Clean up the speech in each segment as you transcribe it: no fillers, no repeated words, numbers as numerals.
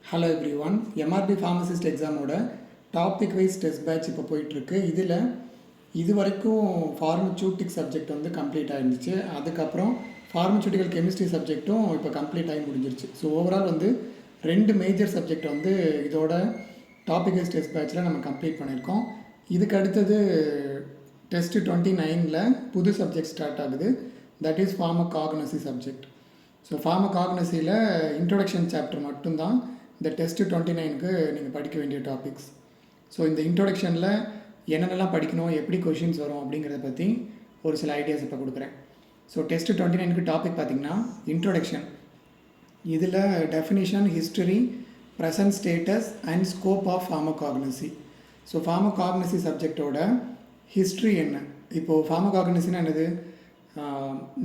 Hello everyone. MRB pharmacist எக்ஸாமோட topic wise test batch இப்போ போயிட்டுருக்கு. இதில் இது வரைக்கும் ஃபார்மசூட்டிக் சப்ஜெக்ட் வந்து கம்ப்ளீட் ஆகிருந்துச்சு. அதுக்கப்புறம் ஃபார்மசூட்டிக்கல் கெமிஸ்ட்ரி சப்ஜெக்ட்டும் இப்போ கம்ப்ளீட் ஆகி முடிஞ்சிருச்சு. ஸோ ஓவரால் வந்து 2 மேஜர் சப்ஜெக்ட் வந்து இதோட டாபிக் வைஸ் டெஸ்ட் பேட்சில் நம்ம கம்ப்ளீட் பண்ணியிருக்கோம். இதுக்கு அடுத்தது டெஸ்ட்டு 29ல் புது சப்ஜெக்ட் ஸ்டார்ட் ஆகுது. That is pharmacognosy subject. So ஃபார்மகாக்னசியில் இன்ட்ரொடக்ஷன் சாப்டர் மட்டும்தான் இந்த டெஸ்ட்டு 29க்கு நீங்கள் படிக்க வேண்டிய டாபிக்ஸ். ஸோ இந்த இன்ட்ரொடக்ஷனில் என்னென்னலாம் படிக்கணும், எப்படி கொஷின்ஸ் வரும் அப்படிங்கிறத பற்றி ஒரு சில ஐடியாஸ் இப்போ கொடுக்குறேன். ஸோ டெஸ்ட்டு 29க்கு டாபிக் பார்த்திங்கன்னா இன்ட்ரொடக்ஷன். இதில் definition, history, present status and scope of pharmacognosy. So pharmacognosy சப்ஜெக்டோட ஹிஸ்ட்ரி என்ன? இப்போது ஃபார்மகாக்னசின்னா என்னது?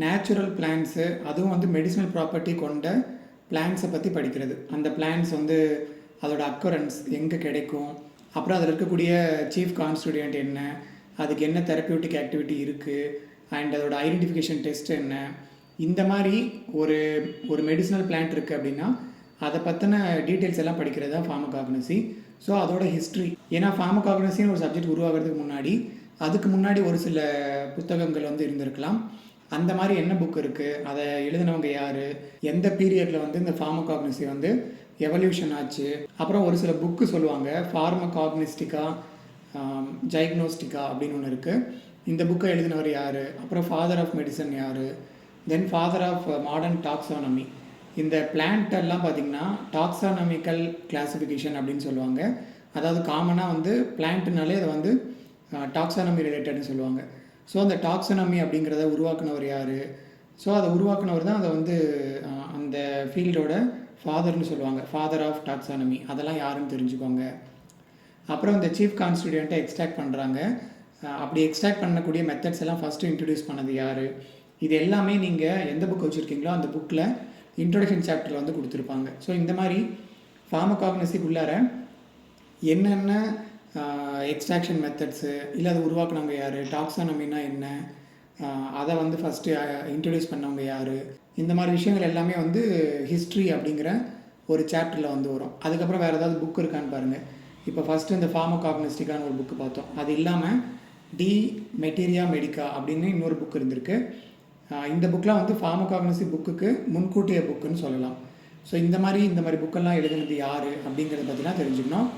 நேச்சுரல் பிளான்ட்ஸு, அதுவும் வந்து மெடிசினல் ப்ராப்பர்ட்டி கொண்ட பிளான்ட்ஸை பற்றி படிக்கிறது. அந்த பிளான்ட்ஸ் வந்து அதோட அக்கரன்ஸ் எங்கே கிடைக்கும், அப்புறம் அதில் இருக்கக்கூடிய சீஃப் கான்ஸ்டிடியூயன்ட் என்ன, அதுக்கு என்ன தெரப்பியூட்டிக் ஆக்டிவிட்டி இருக்குது, அண்ட் அதோட ஐடென்டிஃபிகேஷன் டெஸ்ட் என்ன, இந்த மாதிரி ஒரு மெடிசினல் பிளான்ட் இருக்குது அப்படின்னா அதை பற்றின டீட்டெயில்ஸ் எல்லாம் படிக்கிறது தான் ஃபார்மகாக்னசி. ஸோ அதோட ஹிஸ்ட்ரி, ஏன்னா ஃபார்மகாக்னசின்னு ஒரு சப்ஜெக்ட் உருவாகிறதுக்கு முன்னாடி அதுக்கு முன்னாடி ஒரு சில புத்தகங்கள் வந்து இருந்திருக்கலாம். அந்த மாதிரி என்ன புக் இருக்குது, அதை எழுதினவங்க யார், எந்த பீரியடில் வந்து இந்த ஃபார்மகாக்னசி வந்து எவல்யூஷன் ஆச்சு, அப்புறம் ஒரு சில புக்கு சொல்லுவாங்க. ஃபார்மகாக்னிஸ்டிக்கா, ஜைக்னோஸ்டிக்கா அப்படின்னு ஒன்று இருக்குது. இந்த புக்கை எழுதினவர் யார், அப்புறம் ஃபாதர் ஆஃப் மெடிசன் யார், then father of modern taxonomy. இந்த பிளான்ட்டெல்லாம் பார்த்திங்கன்னா டாக்ஸானமிக்கல் கிளாஸிஃபிகேஷன் அப்படின்னு சொல்லுவாங்க. அதாவது காமனாக வந்து பிளான்ட்னாலே அதை வந்து டாக்ஸானமி ரிலேட்டட்னு சொல்லுவாங்க. ஸோ அந்த டாக்ஸானமி அப்படிங்கிறத உருவாக்குனவர் யார்? ஸோ அதை உருவாக்குனவர் தான் அதை வந்து அந்த ஃபீல்டோட ஃபாதர்னு சொல்லுவாங்க. Father of taxonomy. அதெல்லாம் யாருன்னு தெரிஞ்சுக்கோங்க. அப்புறம் இந்த சீஃப் கான்ஸ்டிடியூயண்ட்டை எக்ஸ்ட்ராக்ட் பண்ணுறாங்க. அப்படி எக்ஸ்ட்ராக்ட் பண்ணக்கூடிய மெத்தட்ஸ் எல்லாம் ஃபஸ்ட்டு இன்ட்ரடியூஸ் பண்ணது யார்? இது எல்லாமே நீங்கள் எந்த புக் வச்சுருக்கீங்களோ அந்த புக்கில் இன்ட்ரொடக்ஷன் சாப்டரில் வந்து கொடுத்துருப்பாங்க. ஸோ இந்த மாதிரி ஃபார்மகாக்னசிக்குள்ளார என்னென்ன எக்ஸ்ட்ராக்ஷன் மெத்தட்ஸு, இல்லை அதை உருவாக்குனவங்க யார், டாக்ஸானமின்னா என்ன, அதை வந்து ஃபஸ்ட்டு இன்ட்ரடியூஸ் பண்ணவங்க யார், இந்த மாதிரி விஷயங்கள் எல்லாமே வந்து ஹிஸ்ட்ரி அப்படிங்கிற ஒரு சாப்டரில் வந்து வரும். அதுக்கப்புறம் வேறு ஏதாவது புக் இருக்கான்னு பாருங்கள். இப்போ ஃபஸ்ட்டு இந்த ஃபார்மகாக்னிஸ்டிக்கான ஒரு புக்கு பார்த்தோம். அது இல்லாமல் டி மெட்டீரியா மெடிக்கா அப்படின்னு இன்னொரு புக் இருந்திருக்கு. இந்த புக்கெலாம் வந்து ஃபார்மகாக்னசி புக்குக்கு முன்கூட்டிய புக்குன்னு சொல்லலாம். ஸோ இந்த மாதிரி புக்கெல்லாம் எழுதுனது யார் அப்படிங்கிறத பற்றிலாம் தெரிஞ்சுக்கணும்.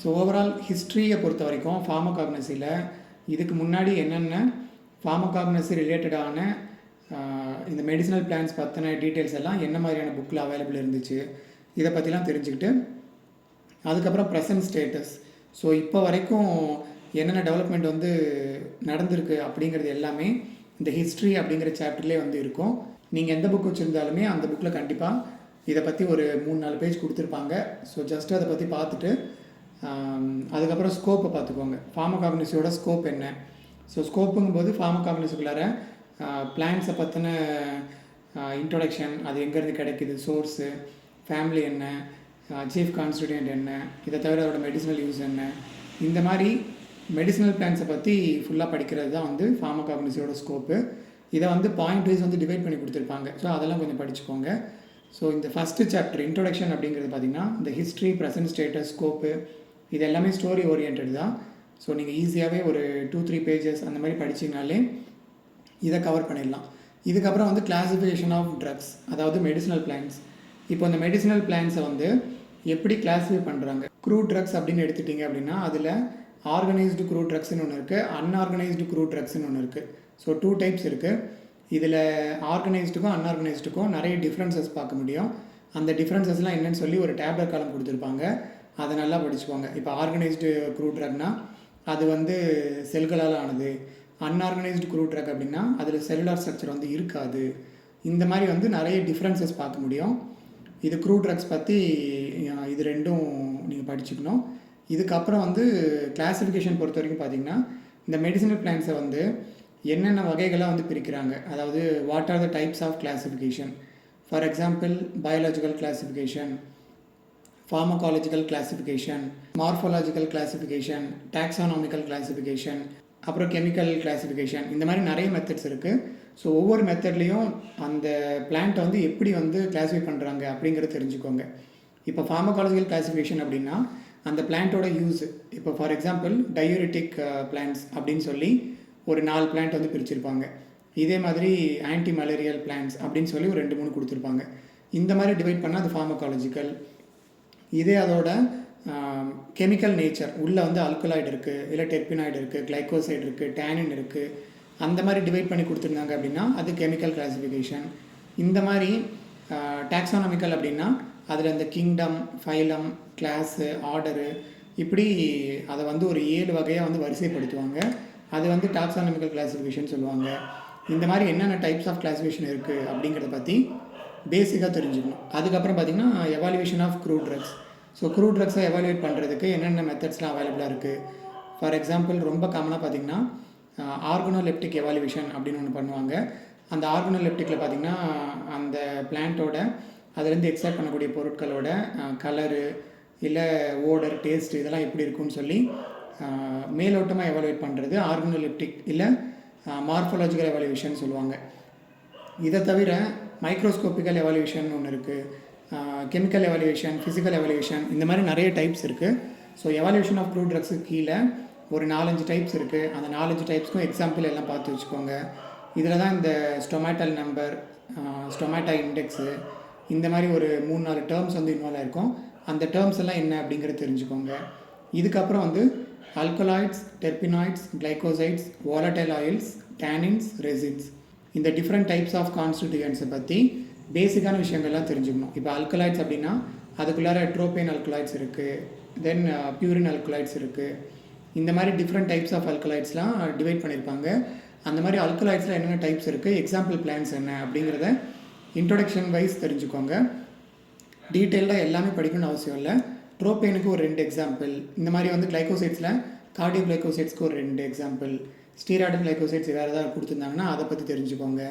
ஸோ ஓவரால் ஹிஸ்ட்ரியை பொறுத்த வரைக்கும் ஃபார்மகாக்னசியில் இதுக்கு முன்னாடி என்னென்ன ஃபார்மகாக்னசி ரிலேட்டடான இந்த மெடிசினல் பிளான்ஸ் பற்றின டீட்டெயில்ஸ் எல்லாம் என்ன மாதிரியான புக்கில் அவைலபிள் இருந்துச்சு, இதை பற்றிலாம் தெரிஞ்சுக்கிட்டு அதுக்கப்புறம் ப்ரெசன்ட் ஸ்டேட்டஸ். ஸோ இப்போ வரைக்கும் என்னென்ன டெவலப்மெண்ட் வந்து நடந்திருக்கு அப்படிங்கிறது எல்லாமே இந்த ஹிஸ்ட்ரி அப்படிங்கிற சாப்டர்லேயே வந்து இருக்கும். நீங்கள் எந்த புக் வச்சுருந்தாலுமே அந்த புக்கில் கண்டிப்பாக இதை பற்றி ஒரு 3-4 பேஜ் கொடுத்துருப்பாங்க. ஸோ ஜஸ்ட்டு அதை பற்றி பார்த்துட்டு அதுக்கப்புறம் ஸ்கோப்பை பார்த்துக்கோங்க. ஃபார்மகாக்னசியோட ஸ்கோப் என்ன? ஸோ ஸ்கோப்புங்கும்போது ஃபார்மகாக்னசிக்குள்ளார பிளான்ஸை பற்றின இன்ட்ரொடக்ஷன், அது எங்கேருந்து கிடைக்கிது, சோர்ஸு, ஃபேமிலி என்ன, சீஃப் கான்ஸ்டிடியூயன்ட் என்ன, இதை தவிர அதோட மெடிசினல் யூஸ் என்ன, இந்த மாதிரி மெடிசினல் பிளான்ஸை பற்றி ஃபுல்லாக படிக்கிறது தான் வந்து ஃபார்மகாக்னசியோட ஸ்கோப்பு. இதை வந்து பாயிண்ட் வைஸ் வந்து டிவைட் பண்ணி கொடுத்துருப்பாங்க. ஸோ அதெல்லாம் கொஞ்சம் படிச்சுக்கோங்க. ஸோ இந்த ஃபஸ்ட்டு சாப்டர் இன்ட்ரொடக்ஷன் அப்படிங்கிறது பார்த்திங்கன்னா இந்த ஹிஸ்ட்ரி, ப்ரெசன்ட் ஸ்டேட்டஸ், ஸ்கோப்பு, இது எல்லாமே ஸ்டோரி ஓரியன்ட் தான். ஸோ நீங்கள் ஈஸியாகவே ஒரு 2-3 பேஜஸ் அந்த மாதிரி படிச்சிங்கனாலே இதை கவர் பண்ணிடலாம். இதுக்கப்புறம் வந்து கிளாஸிஃபிகேஷன் ஆஃப் ட்ரக்ஸ், அதாவது மெடிசினல் பிளான்ஸ். இப்போ இந்த மெடிசினல் பிளான்ஸை வந்து எப்படி கிளாஸிஃபை பண்ணுறாங்க? க்ரூட் ட்ரக்ஸ் அப்படின்னு எடுத்துட்டிங்க அப்படின்னா அதில் ஆர்கனைஸ்டு க்ரூட் ட்ரக்ஸ்னு ஒன்று இருக்குது, அன்ஆர்கனைஸ்டு க்ரூட் ட்ரக்ஸ்னு ஒன்று இருக்குது. ஸோ 2 டைப்ஸ் இருக்குது. இதில் ஆர்கனைஸ்டுக்கும் அன்ஆர்கனைஸ்டுக்கும் நிறைய டிஃப்ரென்சஸ் பார்க்க முடியும். அந்த டிஃப்ரென்சஸ்லாம் என்னென்னு சொல்லி ஒரு டேப்லெட் காலம் கொடுத்துருப்பாங்க. அதை நல்லா படிச்சுக்கோங்க. இப்போ ஆர்கனைஸ்டு க்ரூட் ட்ரக்னா அது வந்து செல்களால் ஆனது. அன்ஆர்கனைஸ்டு க்ரூட் ட்ரக் அப்படின்னா அதில் செல்லுலார் ஸ்ட்ரக்சர் வந்து இருக்காது. இந்த மாதிரி வந்து நிறைய டிஃப்ரென்சஸ் பார்க்க முடியும். இது க்ரூட் ட்ரக்ஸ் பற்றி இது ரெண்டும் நீங்கள் படிச்சுக்கணும். இதுக்கப்புறம் வந்து கிளாஸிஃபிகேஷன் பொறுத்த வரைக்கும் பார்த்திங்கன்னா இந்த மெடிசினல் பிளான்ஸை வந்து என்னென்ன வகைகளாக வந்து பிரிக்கிறாங்க, அதாவது what are the types of classification. For example biological classification, pharmacological classification, morphological classification, taxonomical classification, அப்புறம் கெமிக்கல் கிளாஸிஃபிகேஷன், இந்த மாதிரி நிறைய மெத்தட்ஸ் இருக்குது. ஸோ ஒவ்வொரு மெத்தட்லேயும் அந்த பிளான்ட்டை வந்து எப்படி வந்து கிளாஸிஃபை பண்ணுறாங்க அப்படிங்கிறத தெரிஞ்சுக்கோங்க. இப்போ ஃபார்மகாலஜிக்கல் கிளாசிஃபிகேஷன் அப்படின்னா அந்த பிளான்ட்டோட யூஸ், இப்போ ஃபார் எக்ஸாம்பிள் டயூரிட்டிக் பிளான்ட்ஸ் அப்படின்னு சொல்லி ஒரு 4 பிளான்ட் வந்து பிரிச்சிருப்பாங்க. இதே மாதிரி ஆன்டி மலேரியல் பிளான்ட்ஸ் அப்படின்னு சொல்லி ஒரு 2-3 கொடுத்துருப்பாங்க. இந்த மாதிரி டிவைட் பண்ணால் அது ஃபார்மகாலஜிக்கல். இதே அதோட கெமிக்கல் நேச்சர், உள்ளே வந்து அல்கலாய்டு இருக்குது, இல்லை டெர்பினாய்டு இருக்குது, கிளைகோசைடு இருக்குது, டேனின் இருக்குது, அந்த மாதிரி டிவைட் பண்ணி கொடுத்துருந்தாங்க அப்படின்னா அது கெமிக்கல் கிளாசிஃபிகேஷன். இந்த மாதிரி டாக்ஸானமிக்கல் அப்படின்னா அதில் இந்த கிங்டம், ஃபைலம், கிளாஸு, ஆர்டரு, இப்படி அதை வந்து ஒரு 7 வகையாக வந்து வரிசைப்படுத்துவாங்க. அது வந்து டாக்ஸானமிக்கல் கிளாசிஃபிகேஷன் சொல்லுவாங்க. இந்த மாதிரி என்னென்ன டைப்ஸ் ஆஃப் கிளாசிஃபிகேஷன் இருக்குது அப்படிங்கிறத பற்றி பேசிக்காக தெரிஞ்சுக்கணும். அதுக்கப்புறம் பார்த்திங்கன்னா evaluation of crude drugs. So crude ட்ரக்ஸை எவாலுவேட் பண்ணுறதுக்கு என்னென்ன மெத்தட்ஸ்லாம் அவைலபிளாக இருக்குது. ஃபார் எக்ஸாம்பிள் ரொம்ப காமனாக பார்த்திங்கன்னா ஆர்கனோலெப்டிக் எவாலுவேஷன் அப்படின்னு ஒன்று பண்ணுவாங்க. அந்த ஆர்கனோலெப்டிக்கில் பார்த்திங்கன்னா அந்த பிளான்ட்டோட அதுலேருந்து எக்ஸ்ட்ராக்ட் பண்ணக்கூடிய பொருட்களோட கலரு, இல்லை ஓடர், டேஸ்ட், இதெல்லாம் எப்படி இருக்குன்னு சொல்லி மேலோட்டமாக எவாலுவேட் பண்ணுறது ஆர்கனோலெப்டிக் இல்லை மார்ஃபாலஜிக்கல் எவாலுவேஷன் சொல்லுவாங்க. இதை தவிர மைக்ரோஸ்கோப்பிக்கல் எவாலுவேஷன் ஒன்று இருக்குது, கெமிக்கல் எவாலுவேஷன், ஃபிசிக்கல் எவாலுவேஷன், இந்த மாதிரி நிறைய டைப்ஸ் இருக்குது. ஸோ எவாலுவேஷன் ஆஃப் க்ரூட் ட்ரக்ஸுக்கு கீழே ஒரு 4-5 டைப்ஸ் இருக்குது. அந்த 4-5 டைப்ஸ்க்கும் எக்ஸாம்பிள் எல்லாம் பார்த்து வச்சுக்கோங்க. இதில் தான் இந்த ஸ்டொமேட்டல் நம்பர், ஸ்டொமேட்டா இண்டெக்ஸு, இந்த மாதிரி ஒரு 3-4 டேர்ம்ஸ் வந்து இன்வால்வ் ஆகிருக்கும். அந்த டேர்ம்ஸ் எல்லாம் என்ன அப்படிங்கிறது தெரிஞ்சுக்கோங்க. இதுக்கப்புறம் வந்து alkaloids, terpenoids, glycosides, volatile oils, tannins, resins, இந்த டிஃப்ரெண்ட் டைப்ஸ் ஆஃப் கான்ஸ்டிடியூயன்ட்ஸை பற்றி பேசிக்கான விஷயங்கள்லாம் தெரிஞ்சுக்கணும். இப்போ அல்கலாய்ட்ஸ் அப்படின்னா அதுக்குள்ளார ட்ரோபேன் அல்கலாய்ட்ஸ் இருக்குது, தென் பியூரின் அல்கலாய்ட்ஸ் இருக்குது. இந்த மாதிரி டிஃப்ரெண்ட் டைப்ஸ் ஆஃப் அல்கலாய்ட்ஸ்லாம் டிவைட் பண்ணியிருப்பாங்க. அந்த மாதிரி அல்கலாய்ட்ஸில் என்னென்ன டைப்ஸ் இருக்குது, எக்ஸாம்பிள் பிளான்ஸ் என்ன அப்படிங்கிறத இன்ட்ரொடக்ஷன் வைஸ் தெரிஞ்சுக்கோங்க. டீட்டெயில்டாக எல்லாமே படிக்கணும்னு அவசியம் இல்லை. ட்ரோபேனுக்கு ஒரு 2 எக்ஸாம்பிள், இந்த மாதிரி வந்து கிளைகோசைட்ஸில் கார்டியோ கிளைகோசைட்ஸ்க்கு ஒரு 2 எக்ஸாம்பிள், ஸ்டீராய்டு கிளைகோசைட்ஸ் வேறு ஏதாவது கொடுத்துருந்தாங்கன்னா அதை பற்றி தெரிஞ்சுக்கோங்க.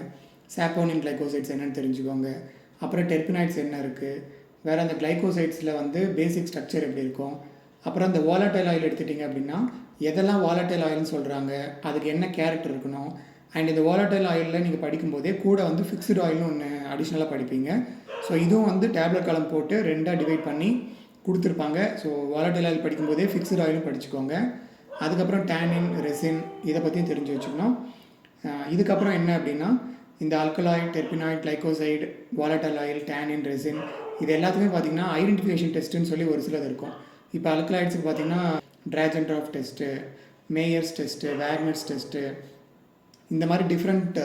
சாப்போனின் கிளைகோசைட்ஸ் என்னென்னு தெரிஞ்சுக்கோங்க. அப்புறம் டெர்பினாய்ட்ஸ் என்ன இருக்குது, வேறு அந்த கிளைகோசைட்ஸில் வந்து பேசிக் ஸ்ட்ரக்சர் எப்படி இருக்கும். அப்புறம் இந்த வாலடைல் ஆயில் எடுத்துட்டிங்க அப்படின்னா எதெல்லாம் வாலடைல் ஆயில்னு சொல்கிறாங்க, அதுக்கு என்ன கேரக்டர் இருக்கணும். அண்ட் இந்த வாலடைல் ஆயிலில் நீங்கள் படிக்கும்போதே கூட வந்து ஃபிக்ஸ்டு ஆயில்னு ஒன்று அடிஷ்னலாக படிப்பீங்க. ஸோ இதுவும் வந்து டேப்லெட் காலம் போட்டு 2ஆக டிவைட் பண்ணி கொடுத்துருப்பாங்க. ஸோ வாலடைல் ஆயில் படிக்கும்போதே ஃபிக்ஸ்டு ஆயிலும் படிச்சுக்கோங்க. அதுக்கப்புறம் டேனின், ரெசின், இதை பற்றியும் தெரிஞ்சு வச்சுக்கணும். இதுக்கப்புறம் என்ன அப்படின்னா இந்த alkaloid, terpenoid, glycoside, volatile oil, tannin, resin, இது எல்லாத்துக்குமே பார்த்திங்கன்னா ஐடென்டிஃபிகேஷன் டெஸ்ட்டுன்னு சொல்லி ஒரு சிலது இருக்கும். இப்போ அல்கலாய்ட்ஸுக்கு பார்த்திங்கன்னா ட்ராஜன்ட்ராஃப் டெஸ்ட்டு, மேயர்ஸ் டெஸ்ட்டு, வேக்னர்ஸ் டெஸ்ட்டு, இந்த மாதிரி டிஃப்ரெண்ட்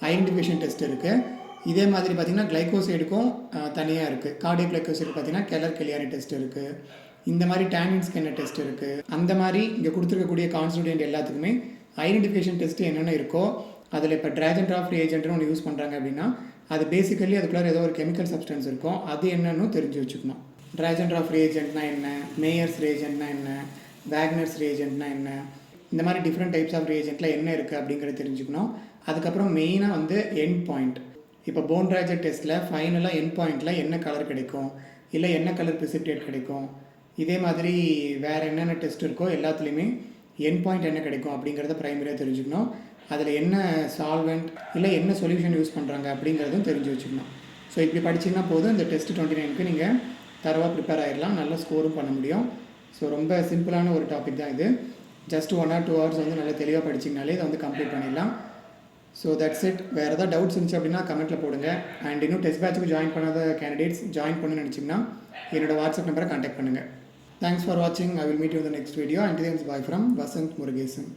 ஐடென்டிஃபிகேஷன் டெஸ்ட் இருக்குது. இதே மாதிரி பார்த்திங்கன்னா கிளைகோசைடுக்கும் தனியாக இருக்குது. கார்டியோ கிளைகோசைடு பார்த்திங்கன்னா கெல்லர்-கெலியாரி டெஸ்ட் இருக்குது. இந்த மாதிரி டேனின்ஸ்க்கு என்ன டெஸ்ட் இருக்குது. அந்த மாதிரி இங்கே கொடுத்துருக்கக்கூடிய கான்ஸ்டிடியூயன்ட் எல்லாத்துக்குமே ஐடென்டிஃபிகேஷன் டெஸ்ட்டு என்னென்ன இருக்கோ அதில் இப்போ ட்ராஜன்ட்ராஃப் ரியேஜென்ட்னு ஒன்று யூஸ் பண்ணுறாங்க அப்படின்னா அது பேசிக்கலி அதுக்குள்ளே ஏதோ ஒரு கெமிக்கல் சப்ஸ்டன்ஸ் இருக்கும், அது என்னன்னு தெரிஞ்சு வச்சுக்கணும். ட்ராஜன்ட்ராஃப் ரியேஜென்ட்னா என்ன, மேயர்ஸ் ரியேஜென்ட்னா என்ன, வேக்னர்ஸ் ரியேஜென்ட்னா என்ன, இந்த மாதிரி டிஃப்ரெண்ட் டைப்ஸ் ஆஃப் ரியேஜென்ட்டில் என்ன இருக்குது அப்படிங்கிறத தெரிஞ்சுக்கணும். அதுக்கப்புறம் மெயினாக வந்து எண்ட் பாயிண்ட். இப்போ போன் ட்ராஜெட் டெஸ்ட்டில் ஃபைனலாக எண்ட் பாயிண்டில் என்ன கலர் கிடைக்கும், இல்லை என்ன கலர் பிரிசிப்டேட் கிடைக்கும், இதே மாதிரி வேறு என்னென்ன டெஸ்ட் இருக்கோ எல்லாத்துலேயுமே எண்ட் பாயிண்ட் என்ன கிடைக்கும் அப்படிங்கிறத ப்ரைமரியாக தெரிஞ்சுக்கணும். அதில் என்ன சால்வெண்ட் இல்லை என்ன சொல்யூஷன் யூஸ் பண்ணுறாங்க அப்படிங்கிறதும் தெரிஞ்சு வச்சுக்கணும். ஸோ இப்படி படிச்சிங்கன்னா போதும் இந்த டெஸ்ட் 29க்கு நீங்கள் தரவாக ப்ரிப்பேர் ஆகிடலாம், நல்ல ஸ்கோரும் பண்ண முடியும். ஸோ ரொம்ப சிம்பிளான ஒரு டாபிக் தான் இது. ஜஸ்ட் 1 or 2 hours வந்து நல்லா தெளிவாக படிச்சிங்கனாலே இதை வந்து கம்ப்ளீட் பண்ணிடலாம். So that's it. வேறு ஏதாவது டவுட்ஸ் இருந்துச்சு அப்படின்னா கமெண்ட்டில் போடுங்க. அண்ட் இன்னும் டெஸ்ட் பேட்சுக்கு ஜாயின் பண்ணாத கேண்டிடேட்ஸ் ஜாயின் பண்ணணும்னு நினச்சிங்கன்னா என்னோடய வாட்ஸ்அப் நம்பரை கான்டாக்ட் பண்ணுங்கள். தேங்க்ஸ் ஃபார் வாட்சிங். I will meet you in the next video. Until then, bye from Vasant Murugesan.